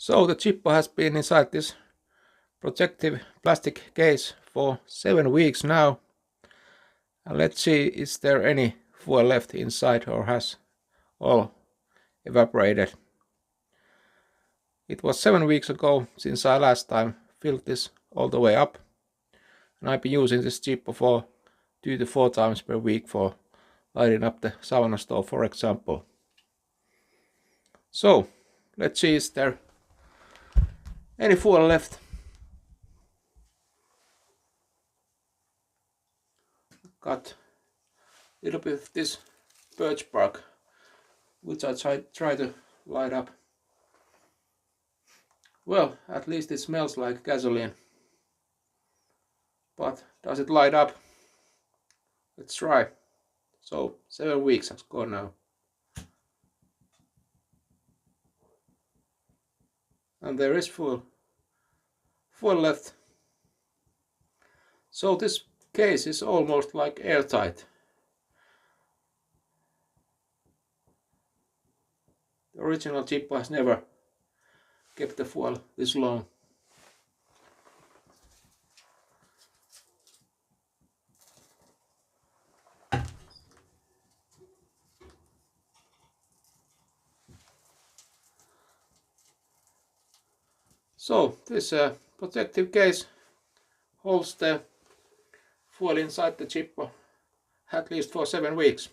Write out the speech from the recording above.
So the ZIPPO has been inside this protective plastic case for 7 weeks now. And let's see, is there any fuel left inside or has all evaporated. It was 7 weeks ago since I last time filled this all the way up. And I've been using this ZIPPO for 2 to 4 times per week for lighting up the sauna stove, for example. So let's see, is there any fuel left. Got a little bit of this birch bark, which I try to light up. Well, at least it smells like gasoline. But does it light up? Let's try. So 7 weeks has gone now. And there is fuel left. So this case is almost like airtight. The original ZIPPO has never kept the fuel this long. So this protective case holds the fuel inside the ZIPPO at least for 7 weeks.